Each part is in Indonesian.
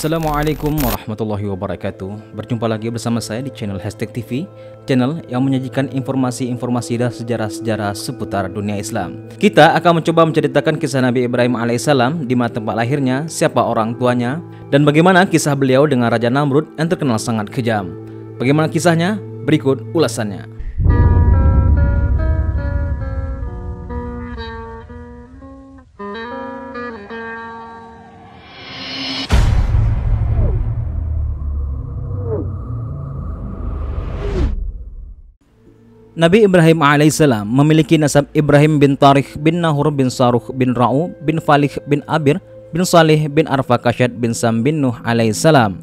Assalamualaikum warahmatullahi wabarakatuh. Berjumpa lagi bersama saya di channel #TV, channel yang menyajikan informasi-informasi dan sejarah-sejarah seputar dunia Islam. Kita akan mencoba menceritakan kisah Nabi Ibrahim alaihissalam, di mana tempat lahirnya, siapa orang tuanya, dan bagaimana kisah beliau dengan Raja Namrud yang terkenal sangat kejam. Bagaimana kisahnya? Berikut ulasannya. Nabi Ibrahim alaihissalam memiliki nasab Ibrahim bin Tarikh bin Nahur bin Saruh bin Ra'u bin Falih bin Abir bin Salih bin Arfakashad bin Sam bin Nuh alaihissalam.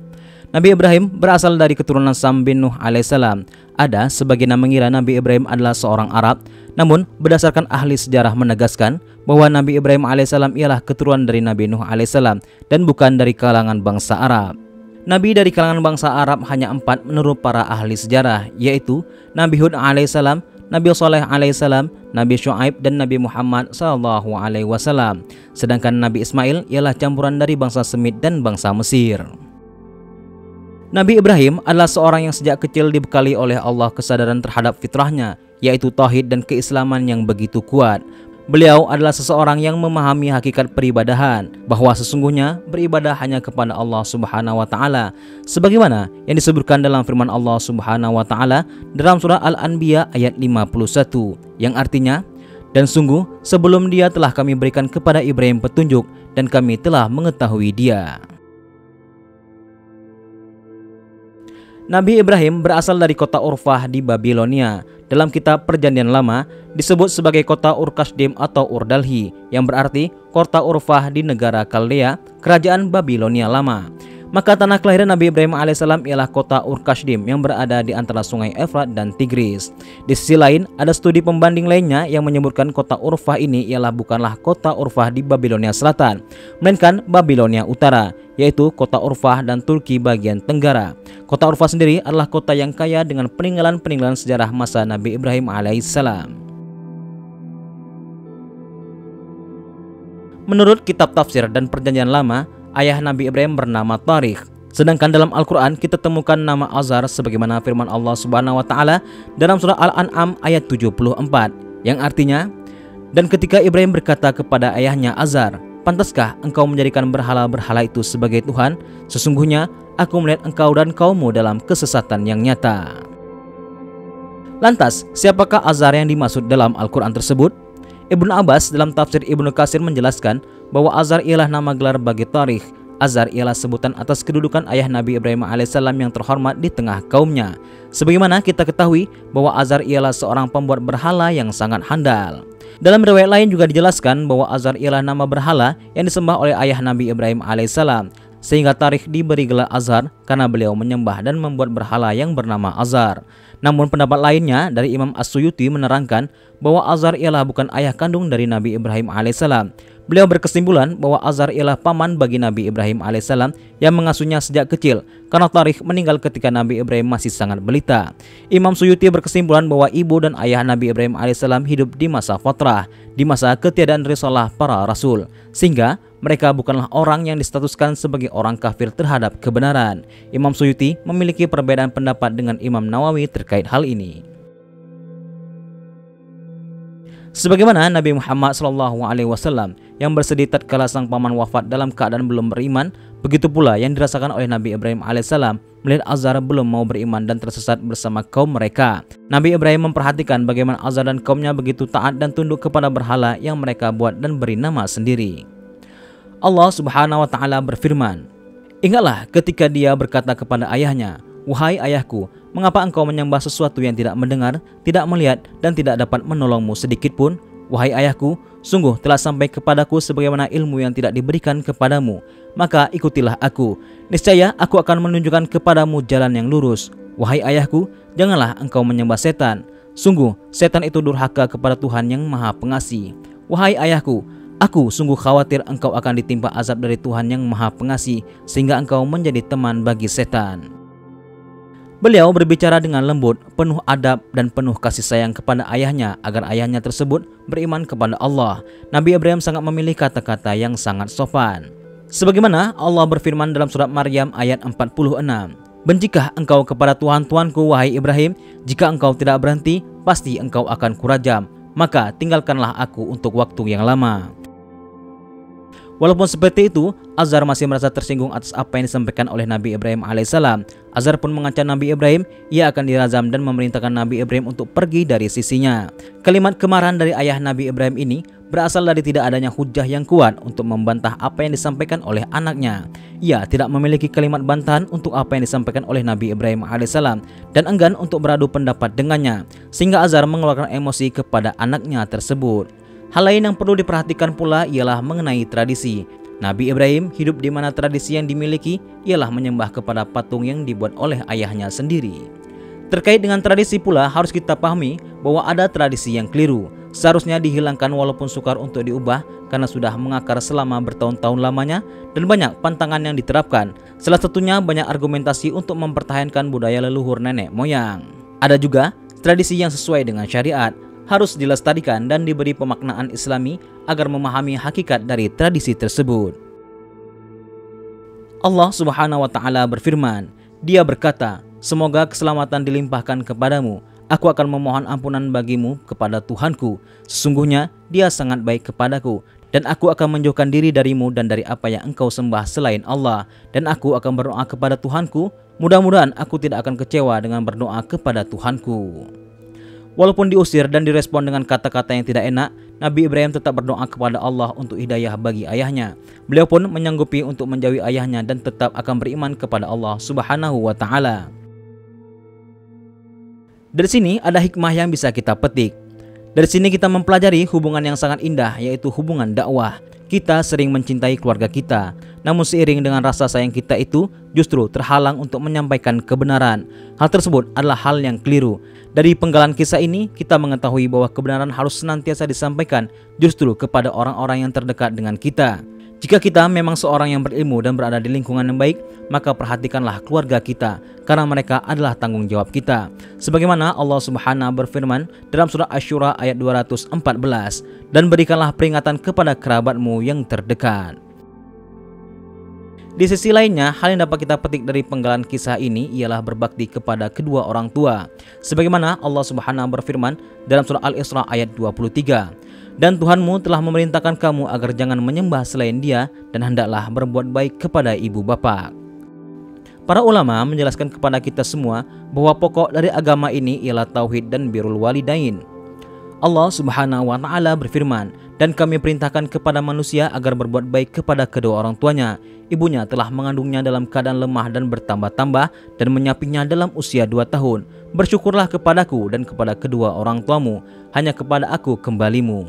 Nabi Ibrahim berasal dari keturunan Sam bin Nuh alaihissalam. Ada sebagian yang mengira Nabi Ibrahim adalah seorang Arab, namun berdasarkan ahli sejarah menegaskan bahwa Nabi Ibrahim alaihissalam ialah keturunan dari Nabi Nuh alaihissalam dan bukan dari kalangan bangsa Arab. Nabi dari kalangan bangsa Arab hanya 4 menurut para ahli sejarah, yaitu Nabi Hud alaihissalam, Nabi Saleh alaihissalam, Nabi Syuaib, dan Nabi Muhammad sallallahu alaihi wasallam. Sedangkan Nabi Ismail ialah campuran dari bangsa Semit dan bangsa Mesir. Nabi Ibrahim adalah seorang yang sejak kecil dibekali oleh Allah kesadaran terhadap fitrahnya, yaitu tauhid dan keislaman yang begitu kuat. Beliau adalah seseorang yang memahami hakikat peribadahan, bahwa sesungguhnya beribadah hanya kepada Allah Subhanahu wa taala, sebagaimana yang disebutkan dalam firman Allah Subhanahu wa taala dalam surah Al-Anbiya ayat 51, yang artinya, dan sungguh sebelum dia telah kami berikan kepada Ibrahim petunjuk dan kami telah mengetahui dia. Nabi Ibrahim berasal dari kota Urfah di Babilonia. Dalam kitab Perjanjian Lama disebut sebagai kota Ur-Kasdim atau Ur-Dalhi, yang berarti kota Urfah di negara Kaldea, kerajaan Babilonia lama. Maka tanah kelahiran Nabi Ibrahim alaihissalam ialah kota Ur-Kasdim yang berada di antara sungai Efrat dan Tigris. Di sisi lain, ada studi pembanding lainnya yang menyebutkan kota Urfah ini ialah bukanlah kota Urfah di Babilonia Selatan, melainkan Babilonia Utara, yaitu kota Urfah dan Turki bagian Tenggara. Kota Urfah sendiri adalah kota yang kaya dengan peninggalan-peninggalan sejarah masa Nabi Ibrahim alaihissalam. Menurut kitab tafsir dan Perjanjian Lama, ayah Nabi Ibrahim bernama Tarikh. Sedangkan dalam Al-Quran kita temukan nama Azar sebagaimana firman Allah Subhanahu wa taala dalam surah Al-An'am ayat 74, yang artinya, dan ketika Ibrahim berkata kepada ayahnya Azar, pantaskah engkau menjadikan berhala-berhala itu sebagai Tuhan? Sesungguhnya aku melihat engkau dan kaummu dalam kesesatan yang nyata. Lantas, siapakah Azar yang dimaksud dalam Al-Quran tersebut? Ibnu Abbas dalam tafsir Ibnu Katsir menjelaskan bahwa Azar ialah nama gelar bagi Tarikh. Azar ialah sebutan atas kedudukan ayah Nabi Ibrahim alaihissalam yang terhormat di tengah kaumnya. Sebagaimana kita ketahui bahwa Azar ialah seorang pembuat berhala yang sangat handal. Dalam riwayat lain juga dijelaskan bahwa Azar ialah nama berhala yang disembah oleh ayah Nabi Ibrahim alaihissalam, sehingga Tarikh diberi gelar Azar karena beliau menyembah dan membuat berhala yang bernama Azar. Namun pendapat lainnya dari Imam As-Suyuti menerangkan bahwa Azar ialah bukan ayah kandung dari Nabi Ibrahim alaihissalam. Beliau berkesimpulan bahwa Azar ialah paman bagi Nabi Ibrahim alaihissalam yang mengasuhnya sejak kecil, karena Tarikh meninggal ketika Nabi Ibrahim masih sangat balita. Imam Suyuti berkesimpulan bahwa ibu dan ayah Nabi Ibrahim alaihissalam hidup di masa fatrah, di masa ketiadaan risalah para rasul, sehingga mereka bukanlah orang yang distatuskan sebagai orang kafir terhadap kebenaran. Imam Suyuti memiliki perbedaan pendapat dengan Imam Nawawi terkait hal ini. Sebagaimana Nabi Muhammad SAW yang bersedih tatkala sang paman wafat dalam keadaan belum beriman, begitu pula yang dirasakan oleh Nabi Ibrahim alaihissalam melihat Azar belum mau beriman dan tersesat bersama kaum mereka. Nabi Ibrahim memperhatikan bagaimana Azar dan kaumnya begitu taat dan tunduk kepada berhala yang mereka buat dan beri nama sendiri. Allah Subhanahu wa taala berfirman, ingatlah ketika dia berkata kepada ayahnya, wahai ayahku, mengapa engkau menyembah sesuatu yang tidak mendengar, tidak melihat, dan tidak dapat menolongmu sedikit pun? Wahai ayahku, sungguh telah sampai kepadaku sebagaimana ilmu yang tidak diberikan kepadamu. Maka ikutilah aku. Niscaya aku akan menunjukkan kepadamu jalan yang lurus. Wahai ayahku, janganlah engkau menyembah setan. Sungguh, setan itu durhaka kepada Tuhan yang Maha Pengasih. Wahai ayahku, aku sungguh khawatir engkau akan ditimpa azab dari Tuhan yang Maha Pengasih, sehingga engkau menjadi teman bagi setan. Beliau berbicara dengan lembut, penuh adab dan penuh kasih sayang kepada ayahnya agar ayahnya tersebut beriman kepada Allah. Nabi Ibrahim sangat memilih kata-kata yang sangat sopan. Sebagaimana Allah berfirman dalam surat Maryam ayat 46, "Bencikah engkau kepada Tuhan-Tuhanku wahai Ibrahim? Jika engkau tidak berhenti, pasti engkau akan kurajam. Maka tinggalkanlah aku untuk waktu yang lama." Walaupun seperti itu, Azar masih merasa tersinggung atas apa yang disampaikan oleh Nabi Ibrahim alaihissalam. Azar pun mengancam Nabi Ibrahim, ia akan dirazam dan memerintahkan Nabi Ibrahim untuk pergi dari sisinya. Kalimat kemarahan dari ayah Nabi Ibrahim ini berasal dari tidak adanya hujah yang kuat untuk membantah apa yang disampaikan oleh anaknya. Ia tidak memiliki kalimat bantahan untuk apa yang disampaikan oleh Nabi Ibrahim alaihissalam dan enggan untuk beradu pendapat dengannya, sehingga Azar mengeluarkan emosi kepada anaknya tersebut. Hal lain yang perlu diperhatikan pula ialah mengenai tradisi. Nabi Ibrahim hidup di mana tradisi yang dimiliki ialah menyembah kepada patung yang dibuat oleh ayahnya sendiri. Terkait dengan tradisi pula harus kita pahami bahwa ada tradisi yang keliru. Seharusnya dihilangkan walaupun sukar untuk diubah karena sudah mengakar selama bertahun-tahun lamanya dan banyak pantangan yang diterapkan. Salah satunya banyak argumentasi untuk mempertahankan budaya leluhur nenek moyang. Ada juga tradisi yang sesuai dengan syariat, harus dilestarikan dan diberi pemaknaan Islami agar memahami hakikat dari tradisi tersebut. Allah Subhanahu wa taala berfirman, Dia berkata, "Semoga keselamatan dilimpahkan kepadamu. Aku akan memohon ampunan bagimu kepada Tuhanku. Sesungguhnya Dia sangat baik kepadaku, dan aku akan menjauhkan diri darimu dan dari apa yang engkau sembah selain Allah. Dan aku akan berdoa kepada Tuhanku. Mudah-mudahan aku tidak akan kecewa dengan berdoa kepada Tuhanku." Walaupun diusir dan direspon dengan kata-kata yang tidak enak, Nabi Ibrahim tetap berdoa kepada Allah untuk hidayah bagi ayahnya. Beliau pun menyanggupi untuk menjauhi ayahnya dan tetap akan beriman kepada Allah Subhanahu wa taala. Dari sini ada hikmah yang bisa kita petik. Dari sini kita mempelajari hubungan yang sangat indah, yaitu hubungan dakwah. Kita sering mencintai keluarga kita, namun seiring dengan rasa sayang kita itu justru terhalang untuk menyampaikan kebenaran. Hal tersebut adalah hal yang keliru. Dari penggalan kisah ini, kita mengetahui bahwa kebenaran harus senantiasa disampaikan justru kepada orang-orang yang terdekat dengan kita. Jika kita memang seorang yang berilmu dan berada di lingkungan yang baik, maka perhatikanlah keluarga kita, karena mereka adalah tanggung jawab kita. Sebagaimana Allah Subhanahu berfirman dalam surah Asy-Syura ayat 214, "Dan berikanlah peringatan kepada kerabatmu yang terdekat." Di sisi lainnya, hal yang dapat kita petik dari penggalan kisah ini ialah berbakti kepada kedua orang tua. Sebagaimana Allah Subhanahu berfirman dalam surah Al-Isra ayat 23, "Dan Tuhanmu telah memerintahkan kamu agar jangan menyembah selain Dia dan hendaklah berbuat baik kepada ibu bapa." Para ulama menjelaskan kepada kita semua bahwa pokok dari agama ini ialah tauhid dan birrul walidain. Allah Subhanahu wa taala berfirman, "Dan kami perintahkan kepada manusia agar berbuat baik kepada kedua orang tuanya. Ibunya telah mengandungnya dalam keadaan lemah dan bertambah-tambah dan menyapinya dalam usia 2 tahun. Bersyukurlah kepadaku dan kepada kedua orang tuamu, hanya kepada aku kembalimu."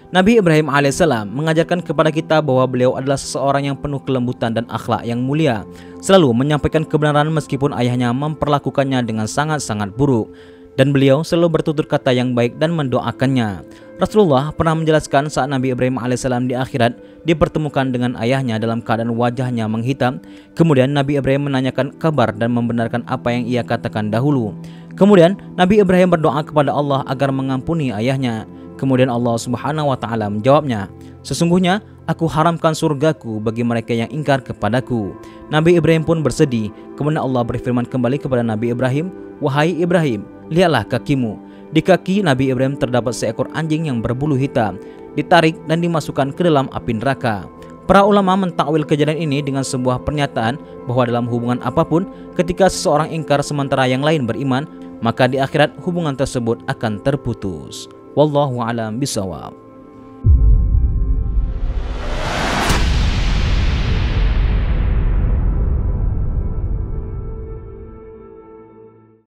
Nabi Ibrahim alaihissalam mengajarkan kepada kita bahwa beliau adalah seseorang yang penuh kelembutan dan akhlak yang mulia, selalu menyampaikan kebenaran meskipun ayahnya memperlakukannya dengan sangat-sangat buruk, dan beliau selalu bertutur kata yang baik dan mendoakannya. Rasulullah pernah menjelaskan saat Nabi Ibrahim alaihissalam di akhirat dipertemukan dengan ayahnya dalam keadaan wajahnya menghitam. Kemudian Nabi Ibrahim menanyakan kabar dan membenarkan apa yang ia katakan dahulu. Kemudian Nabi Ibrahim berdoa kepada Allah agar mengampuni ayahnya. Kemudian Allah Subhanahu wa taala menjawabnya, "Sesungguhnya aku haramkan surgaku bagi mereka yang ingkar kepadaku." Nabi Ibrahim pun bersedih. Kemudian Allah berfirman kembali kepada Nabi Ibrahim, "Wahai Ibrahim, lihatlah kakimu." Di kaki Nabi Ibrahim terdapat seekor anjing yang berbulu hitam, ditarik dan dimasukkan ke dalam api neraka. Para ulama mentakwil kejadian ini dengan sebuah pernyataan bahwa dalam hubungan apapun, ketika seseorang ingkar sementara yang lain beriman, maka di akhirat hubungan tersebut akan terputus. Wallahu a'lam bishawab.